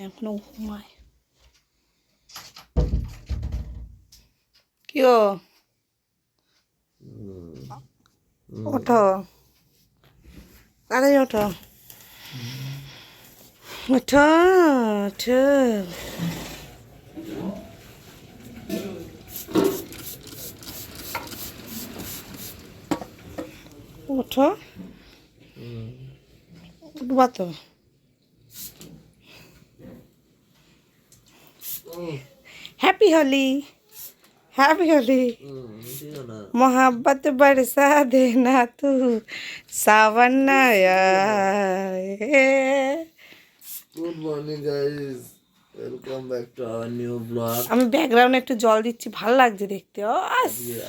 এখনো ঘুমায়। কি ও ওঠো, তাড়াতাড়ি ওঠো, ওঠো, ওঠো। ওঠো, উঠবা তো। Happy Holi, happy Holi. मोहब्बत बरसा देना तू सावन आया। Good morning guys, welcome back to our new blog. আমি ব্যাকগ্রাউন্ডে একটু জল দিচ্ছি, ভালো লাগছে দেখতে। ও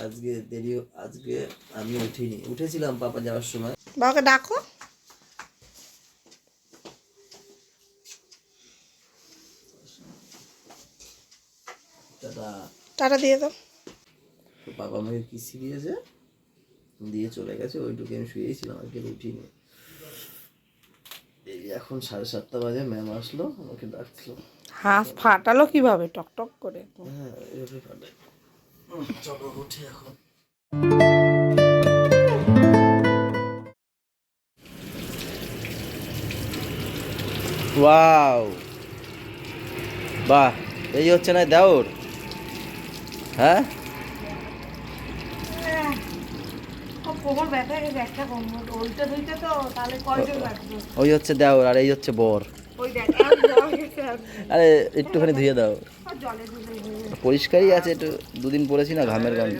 আজকে দেরি, আজকে আমি উঠিনি, উঠেছিলাম পাপা যাওয়ার সময়। বাবাকে ডাকো। টাটা টাটা দিয়ে দাও। তো পাপা আমাকে কিসি দিয়েছে, দিয়ে চলে গেছে। ওইটুকু আমি শুয়েছিলাম, আজকে উঠিনি। এই এখন 7:30 বাজে, ম্যাম আসলো, আমাকে ডাকছিল। হাঁস ফাটালো কিভাবে টক টক করে? হ্যাঁ এভাবে ফাটাই। চলো উঠে এখন। ওয়াও, বাহ, এই হচ্ছে না দেওর? হ্যাঁ কোমর ব্যথা গেছে, একটা কোমর ওইটা দুইটা তো, তাহলে কয়জন লাগবে? ওই হচ্ছে দেওর আর এই হচ্ছে বর। ওই দেখ আরে একটুখানি ধুয়ে দাও, জলে ধুলে পরিষ্কারই আছে। একটু দুদিন পরেছি না, ঘামের গন্ধ।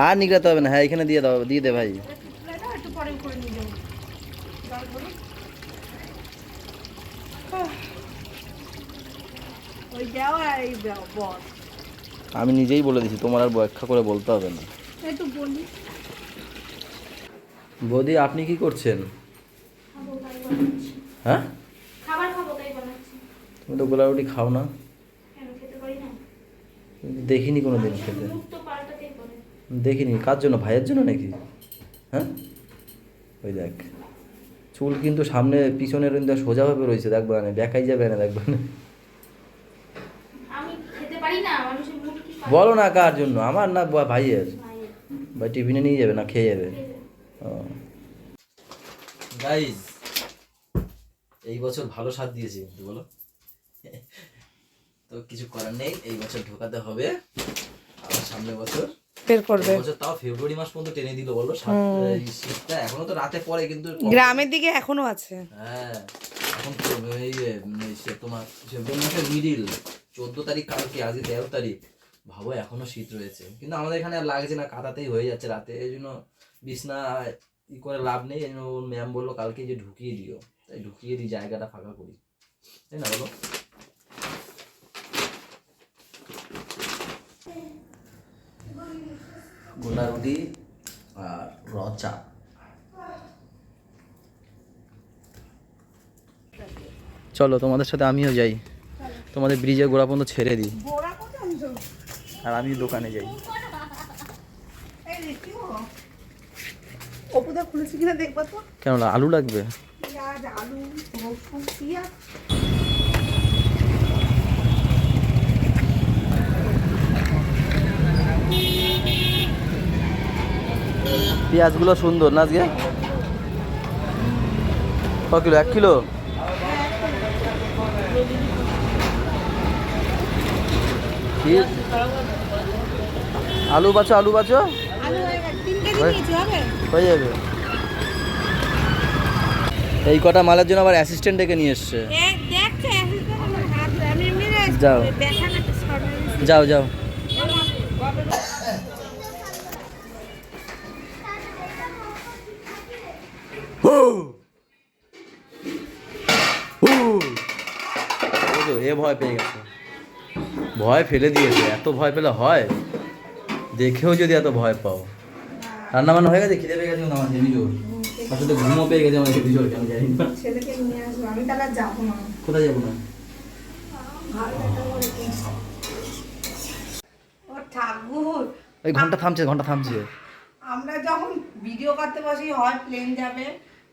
আর নিগড়াতে হবে না। হ্যাঁ এখানে দিয়ে দাও, দিয়ে দে ভাই। একটু পরে করে নিয়ে যাবো। জল ভরে। ওই দাও আর এই দাও বল। আমি নিজেই বলে দিছি, তোমার আর ব্যাখ্যা করে বলতে হবে না। একটু বলি। বৌদি আপনি কি করছেন? হ্যাঁ খাবার খাবো তাই বানাচ্ছি। তুমি তো গোলা রুটি খাও না। কেন খেতে পারি না? দেখিনি কোনো দিন খেতে। মুখ তো পাল্টাতেই পারে। দেখিনি। কার জন্য? ভাইয়ের জন্য নাকি? হ্যাঁ ওই দেখ, চুল কিন্তু সামনে পিছনের কিন্তু সোজাভাবে রয়েছে, দেখবা না, দেখাই যাবে না, দেখবা না। আমি খেতে পারি না, মানুষের মুখ কি পাল্টাতে বলো না কার জন্য, আমার না ভাইয়ের? পারে? ভাই টিফিনে নিয়ে যাবে না খেয়ে যাবে? গাইজ এই বছর ভালো স্বাদ দিয়েছে কিন্তু, বলো। তো কিছু করার নেই, এই বছর ঢোকাতে হবে। আবার সামনের বছর বের করবে। বছর তাও ফেব্রুয়ারি মাস পর্যন্ত টেনে দিল, বলো। শীতটা এখনো তো রাতে পড়ে কিন্তু গ্রামের দিকে এখনো আছে। হ্যাঁ এখন তো এই তোমার ফেব্রুয়ারি মাসের মিডিল, 14 তারিখ কালকে, আজকে 13 তারিখ। ভাবো এখনো শীত রয়েছে, কিন্তু আমাদের এখানে আর লাগছে না, কাঁথাতেই হয়ে যাচ্ছে রাতে। এই জন্য বিছনা ই করে লাভ নেই। এই জন্য ম্যাম বললো কালকে যে ঢুকিয়ে দিও, তাই ঢুকিয়ে দিই, জায়গাটা ফাঁকা করি, তাই না বলো? গোলা রুটি আর রচা। চলো তোমাদের সাথে আমিও যাই, তোমাদের ব্রিজের গোড়া পর্যন্ত ছেড়ে দিই, আর আমি দোকানে যাই। অপুদা খুলেছি কিনা দেখবা তো। কেন আলু লাগবে? পেঁয়াজ, আলু, রসুন, পেঁয়াজ। পেঁয়াজগুলো সুন্দর না আজকে? ক কিলো? 1 কিলো? কি আলু বাছো, আলু বাছো, হয়ে যাবে। এই কটা মালের জন্য আবার অ্যাসিস্ট্যান্ট ডেকে নিয়ে এসছে। যাও যাও যাও। এ ভয় পেয়ে গেছে, ভয় ফেলে দিয়েছে। এত ভয় পেলে হয়? দেখেও যদি এত ভয় পাও। রান্না বান্না হয়ে গেছে, খিদে পেয়ে গেছে আমার হেভি জোর, আসলে ঘুমও পেয়ে গেছে আমার হেভি জোর, কেন জানি না। ছেলেকে নিয়ে আসবো আমি, তাহলে যাবো না। কোথায় যাবো না? ও ঠাকুর, এই ঘন্টা থামছে, ঘন্টা থামছে। আমরা যখন ভিডিও করতে বসি, হয় প্লেন যাবে,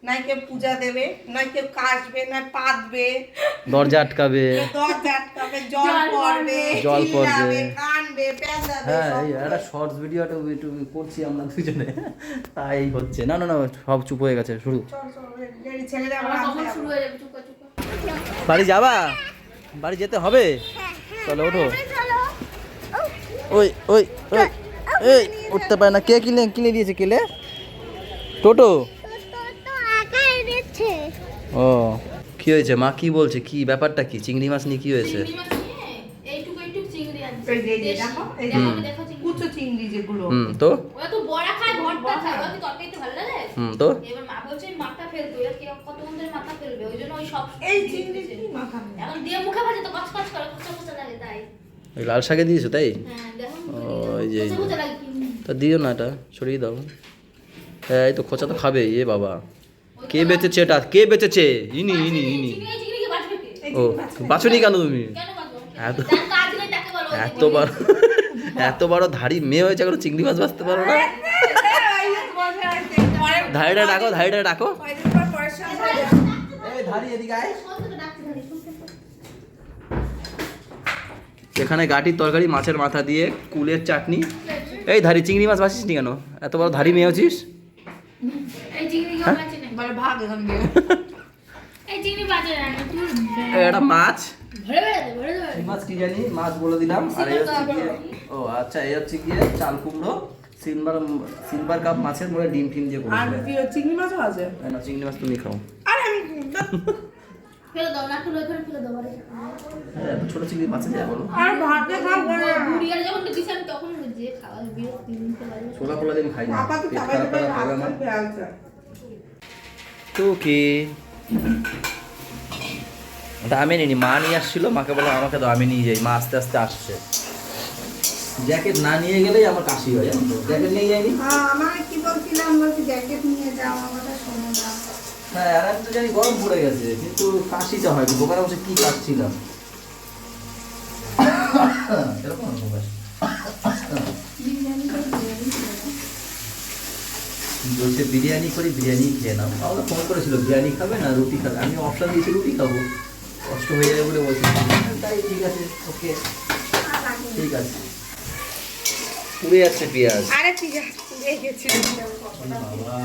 নাই কেউ পূজা দেবে, নয় কেউ কাশবে, নয় পাতবে, দরজা আটকাবে, দরজা আটকাবে, জল পড়বে, জল পড়বে। চিল্লাবে, কানবে, পেঁচাবে, হ্যাঁ সব এই একটা শর্টস ভিডিওটা একটু করছি আমরা দুজনে, তাই হচ্ছে। না না না সব চুপ হয়ে গেছে শুরু। চল, চল, রেডি, ছেলেরা আবার আমরা কখন আনতে শুরু যাবো। হয়ে যাবে? চুপা চুপা। বাড়ি যাবা? বাড়ি যেতে হবে? চলো ওঠো। ওই ওই ওই এই উঠতে পারে না। কে কিনে কিনে দিয়েছে? কেলে? টোটো? ও কি হয়েছে? মা কি বলছে? কি ব্যাপারটা কি? চিংড়ি মাছ নিয়ে কি হয়েছে? চিংড়ি মাছ নিয়ে এইটুকু এইটুকু চিংড়ি আনছে। এই যে, এই যে, দেশি। দেখো, এই যে, দেখো, দেখো চিংড়ি। কুচো চিংড়ি যেগুলো। তো ওরা তো বড়া খায়, ভর্তা খায়, ওরা কি তরকারিতে ভালো লাগে? তো এবার মা বলছে মাথা ফেলবে, ওরা কত বন্ধের মাথা ফেলবে, ওই জন্য ওই সব এই চিংড়ি কি মাথা নেই? এখন দিয়ে মুখে ভাজে তো কচকচ করে, কচকচ লাগে তাই। ওই লাল শাকে দিয়েছো তাই? হ্যাঁ দেখো ওই যে, কচকচ লাগে কি? তা দিও না, এটা সরিয়ে দাও। হ্যাঁ এই তো খোঁচা তো খাবে। এ বাবা কে বেচেছে এটা? কে বেচেছে? ইনি ইনি ইনি। চিংড়িকে বাজবে কে? এই ও চিংড়ি মাছ খাই। বাছুনি কেন তুমি? কেন বাজবো? এত- যার কাজ নেই তাকে বলো। এত বড় এত বড় ধাড়ি মেয়ে হয়েছে এখনো চিংড়ি মাছ বাঁচতে পারো না? এই যে বসে আছে, পরে- ধাড়িটা ডাকো, ধাড়িটা ডাকো। কয়দিন পর পরের সঙ্গে এই ধাড়ি এদিকে আয়। ডাকতে থাকি, শুনতে থাকি। এখানে গাটির তরকারি, মাছের মাথা দিয়ে কুলের চাটনি। এই ধাড়ি চিংড়ি মাছ বাছিস নি কেন? এত বড় ধাড়ি মেয়ে হচ্ছিস? এই চিংড়ি কেউ বাজে না। বলে ভাগ এখান দিয়ে। এই চিংড়ি বাজে না, তুই এটা মাছ। ভরে ভরে দে, ভরে দে। এই মাছ কি জানি? মাছ বলে দিলাম। আর এই হচ্ছে গিয়ে, ও আচ্ছা এই হচ্ছে গিয়ে চাল কুমড়ো, সিলভার কাপ মাছের মধ্যে ডিম টিম দিয়ে আর করেছে। কি চিংড়ি মাছও আছে? না চিংড়ি মাছ তুমি খাও। আরে আমি ফেলে দাও না, তুলে ওখানে ফেলে দাও আরে। হ্যাঁ এত ছোট চিংড়ি মাছে যায় বলো? আর ভাতে খাবো না। বুড়িয়ার যখন দিছি আমি তখন যে খাওয়া বিরক্তি নিতে পারি। ছোলা ফোলা দিয়ে আমি খাই না। পাপা তো পেট খাবার খারাপ দাবার খারাপ হবে আমার। ভাত খেয়েছে। তো কি ওটা আমি নিইনি, মা নিয়ে আসছিল। মাকে বললাম আমাকে দাও, আমি নিয়ে যাই। মা আস্তে আস্তে আসছে। জ্যাকেট না নিয়ে গেলেই আমার কাশি হয়, জানো তো? জ্যাকেট নিয়ে যাইনি। আমাকে কি বলছিলাম, বলছি জ্যাকেট নিয়ে যাও, আমার কথা শোনো না। হ্যাঁ আর আমি তো জানি গরম পড়ে গেছে, কিন্তু কাশিটা হয়নি। দোকানে বসে কি কাশছিলাম। এরকম এরকম কাশি। বলছে বিরিয়ানি করি, বিরিয়ানি খেয়ে নাও। আমাকে ফোন করেছিল বিরিয়ানি খাবে না রুটি খাবে। আমি অপশন দিয়েছি রুটি খাবো, কষ্ট হয়ে যাবে বলে বলছি। তাই ঠিক আছে, ওকে ঠিক আছে। পুড়ে যাচ্ছে পেঁয়াজ। আরে ঠিক আছে, এই গেছি। বাবা,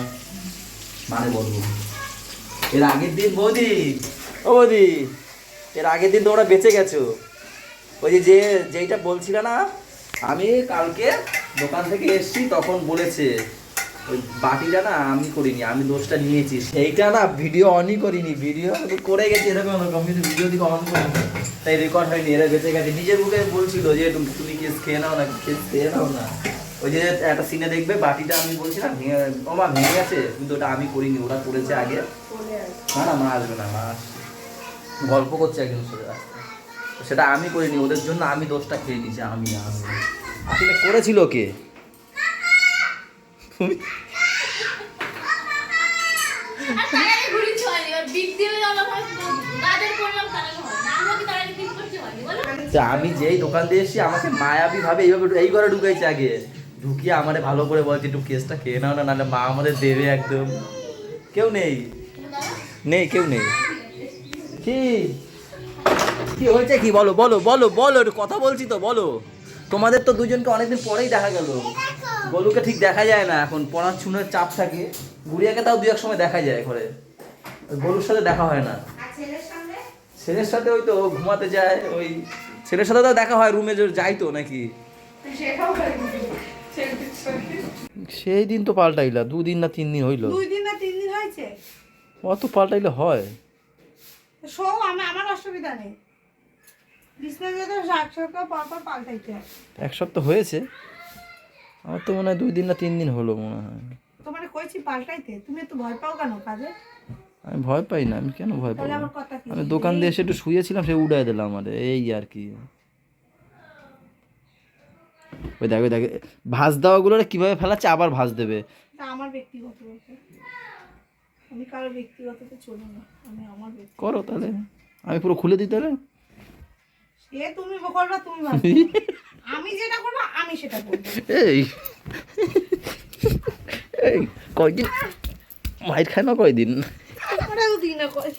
মানে বলবো এর আগের দিন বৌদি, ও বৌদি, এর আগের দিন তোমরা বেঁচে গেছো। ওই যে যেইটা বলছিল না, আমি কালকে দোকান থেকে এসেছি তখন বলেছে ওই বাটিটা না আমি করিনি, আমি দোষটা নিয়েছি। সেইটা না ভিডিও অনই করিনি, ভিডিও করে গেছি এরকম এরকম, কিন্তু ভিডিও দিকে অন করিনি, তাই রেকর্ড হয়নি। এরা বেঁচে গেছে। নিজের মুখে বলছিল যে তুমি কেস খেয়ে নাও না, কেস খেয়ে নাও না। ওই যে একটা সিনে দেখবে বাটিটা আমি বলছিলাম ভেঙে, ও মা ভেঙে গেছে, কিন্তু ওটা আমি করিনি, ওরা করেছে আগে। না না মা আসবে না, মা আসবে। গল্প করছে একজন সাথে আসতে, সেটা আমি করিনি, ওদের জন্য আমি দোষটা খেয়ে নিয়েছি। আমি আসলে করেছিল কে? তুমি আর তারা ঘুরি ছয় এবার বিট দিলে আমরা গাদের করলাম তারা হয় না, আমরা কি তারা বিট করতে হয়নি বলো? তো আমি যেই দোকান দিয়ে এসেছি আমাকে মায়াবী ভাবে এইভাবে এই ঘরে ঢুকাইছে আগে। ঢুকিয়ে আমারে ভালো করে বলছে একটু কেসটা খেয়ে নাও না, নাহলে মা আমাদের দেবে একদম। কেউ নেই, নেই কেউ নেই। কি কি হয়েছে কি? বলো বলো বলো বলো, একটু কথা বলছি তো, বলো। তোমাদের তো দুজনকে অনেকদিন পরেই দেখা গেল। বলুকে ঠিক দেখা যায় না এখন, পড়াশোনার চাপ থাকে। গুড়িয়াকে তাও দু এক সময় দেখা যায় ঘরে, বলুর সাথে দেখা হয় না। আর ছেলের সামনে ছেলের সাথে ওই তো ও ঘুমাতে যায়, ওই ছেলের সাথে তো দেখা হয়, রুমে যাই তো নাকি। সেটাও করে দিবি। ছেলের সঙ্গে। সেই দিন তো পাল্টাইলা, 2 দিন না 3 দিন হইলো। 2 দিন না 3 দিন হয়েছে। অত পাল্টাইলে হয়? আমার অসুবিধা নেই। বিছনা যদি 60 টাকা পর পাল্টাইতে হয়। 1 সপ্তাহ হয়েছে আমার তো মনে হয়, 2 দিন না 3 দিন হলো মনে হয়। তোমারে কইছি পাল্টাইতে, তুমি এত ভয় পাও কেন কাজে? আমি ভয় পাই না, আমি কেন ভয় তাহলে পাবো? আমার কথা কি? আমি দোকান দিয়ে এসে একটু শুয়েছিলাম, সে উড়াই দিলাম আমারে, এই আর কি। ওই দেখো দেখো ভাঁজ দেওয়াগুলো কিভাবে ফেলাচ্ছে, আবার ভাঁজ দেবে। এটা আমার ব্যক্তিগত ব্যাপার। আমি কারো ব্যক্তিগততে চলি না, আমি আমার ব্যক্তি। করো তাহলে, আমি পুরো খুলে দিই তাহলে। এ তুমি করবা, তুমি ভাবো। আমি যেটা করবো আমি সেটা করবো। এই এই কয়দিন মাইট খায় না কয়দিন? আমরাও দিই না কই।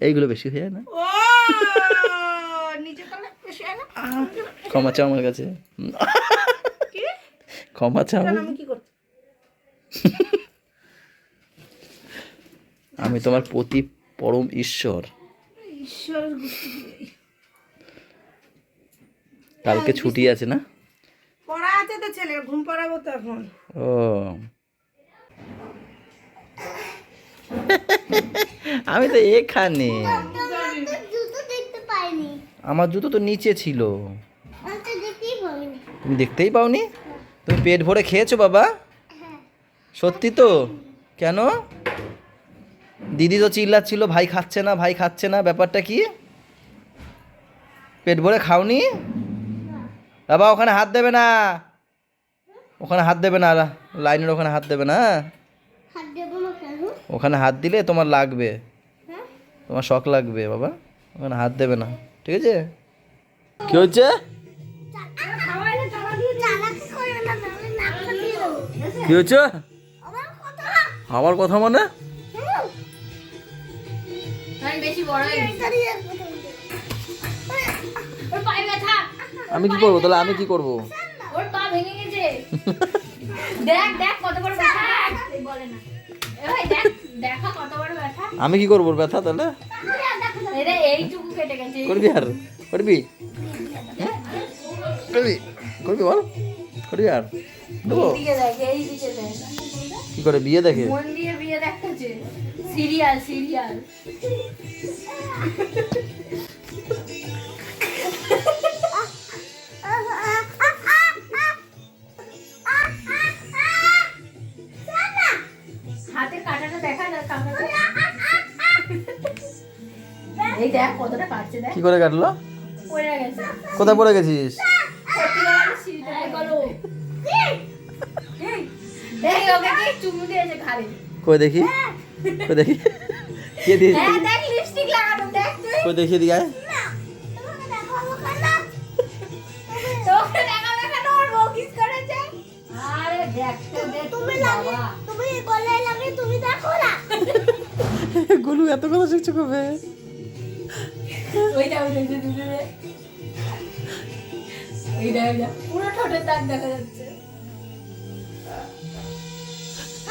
এইগুলো বেশি হয়ে যায় না? ও নিচে তলে বেশি হয় না? ক্ষমা চাও আমার কাছে, কি? ক্ষমা চাও। কেন আমি কি করছি? আমি তোমার প্রতি পরম ঈশ্বর। ঈশ্বর গুষ্টি দিয়ে। কালকে ছুটি আছে না? পড়া আছে তো ছেলে, ঘুম পাড়াবো তো এখন। ও আমি তো এখানে, জুতো দেখতে পাইনি, আমার জুতো তো নিচে ছিল, আমি তো দেখতেই পাইনি। তুমি দেখতেই পাওনি? তুমি পেট ভরে খেয়েছো বাবা? সত্যি তো? কেন? দিদি তো চিল্লাচ্ছিল ভাই খাচ্ছে না, ভাই খাচ্ছে না, ব্যাপারটা কি? পেট ভরে খাওনি বাবা? ওখানে হাত দেবে না, ওখানে হাত দেবে না, লাইনের ওখানে হাত দেবে না। হাত দেবো না কেন? ওখানে হাত দিলে তোমার লাগবে, হ্যাঁ? তোমার শখ লাগবে বাবা, ওখানে হাত দেবে না, ঠিক আছে? কি হচ্ছে? খাওয়াইলে টাকা দিয়ে চালাকি করে না, তাহলে নাক ফাটিয়ে দেবো। কি হচ্ছে? আমার কথা। আমার কথা মানে? আমি বেশি বড় হয়ে গেছি। ওর পায়ে ব্যথা। আমি কি করবো তাহলে? আমি কি করবো? ওর পা ভেঙে গেছে। দেখ দেখ কত বড় ব্যথা। বলে না। এ ভাই দেখ, দেখা কত বড় ব্যথা। আমি কি করবো ব্যথা তাহলে? এরে এইটুকু কেটে গেছে। করবি আর করবি করবি করবি বল, করবি আর দেবো? এইদিকে দেখ, এইদিকে দেখ। কি করে বিয়ে দেখে? মন দিয়ে বিয়ে দেখাচ্ছে। Serial serial. হাতের কাঁটাটা দেখা যায় কামড়াতে। এই দেখ কতটা কাটছে দেখ। কি করে কাটলো? পড়ে গেছে। কোথায় পড়ে গেছিস? এই বলো। এই ওকে কি চুমু দিয়েছে ঘাড়ে। কই দেখি, কই দেখি, কে দিয়েছে? হ্যাঁ দেখ লিপস্টিক লাগানো দেখ তুই। কই দেখি দিকে আয়। তোমাকে দেখাবো কেন? তোকে দেখাবো কেন? ওর বউ কিস করেছে। আরে দেখতে দে তুমি বাবা। তুমি গলায় লাগে তুমি দেখো না। গোলু এত কথা শিখছো কবে? ওইটা ওইটা দুধে দে। ওইটা পুরো ঠোঁটের দাগ দেখা যাচ্ছে।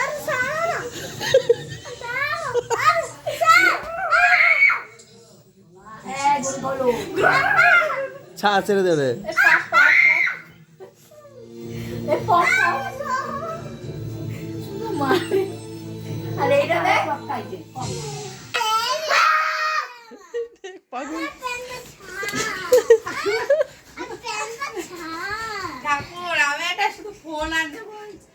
আরে সারা না। বলো। ছাড়, ছেড়ে দেবে। শুধু মারে। আর এইটা দেখ ঠাকুর আমি একটা শুধু ফোন আনতে বলছি,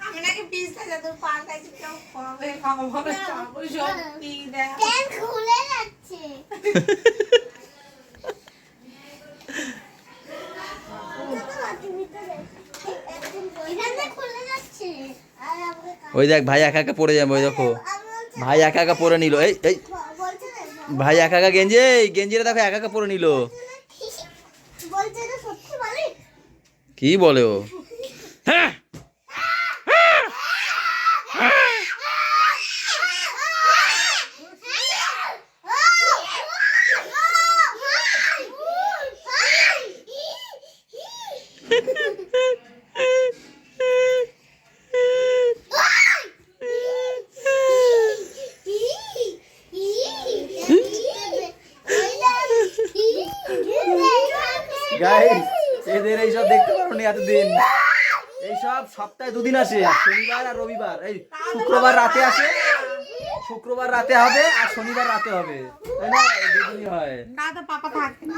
আমি নাকি পিসটা যত পাল্টাইছি কেউ কবে খাবো ঠাকুর সত্যি দেখ। খুলে যাচ্ছে। ওই দেখ ভাই একা একা পড়ে যাবে, ওই দেখো ভাই একা একা পড়ে নিল। এই এই ভাই একা একা গেঞ্জি, এই গেঞ্জিটা দেখো একা একা পড়ে নিল। কি বলে ও? হ্যাঁ গাইস, এদের এইসব দেখতে পারো নি এতদিন। এইসব সপ্তাহে দুদিন আসে, শনিবার আর রবিবার। এই শুক্রবার রাতে আসে, শুক্রবার রাতে হবে আর শনিবার রাতে হবে, তাই না? এই দুদিনই হয়। না তো পাপা থাকতে না।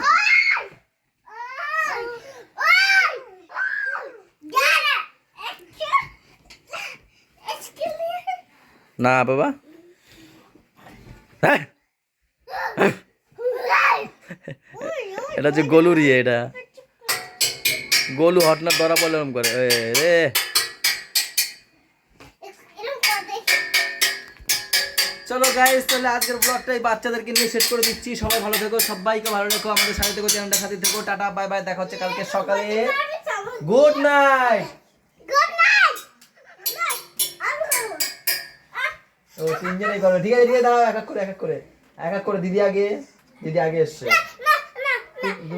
না বাবা, হ্যাঁ এটা হচ্ছে গোলুর ইয়ে, এটা গোলু হটনার ধরা পড়লে এরকম করে রে। চলো গাইস, তাহলে আজকের ব্লগটা এই বাচ্চাদেরকে নিয়ে সেট করে দিচ্ছি। সবাই ভালো থেকো, সবাইকে ভালো রেখো, আমাদের সাথে থেকো, চ্যানেলটা সাথে থেকো। টাটা বাই বাই, দেখা হচ্ছে কালকে সকালে। Good night. গুড নাইট আমি করব ও তিনজনেই করো, ঠিক আছে ঠিক আছে, দাঁড়াও, এক এক করে দিদি আগে এসছে। না না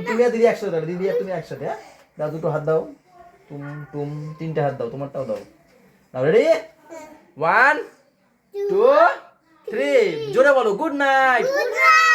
তুমি আর দিদি একসাথে দাও, দিদি আর তুমি একসাথে, হ্যাঁ দাও, দুটো হাত দাও, তুম তিনটে হাত দাও, তোমারটাও দাও। দাও, রেডি, 1 2 3, জোরে বলো গুড নাইট। Good night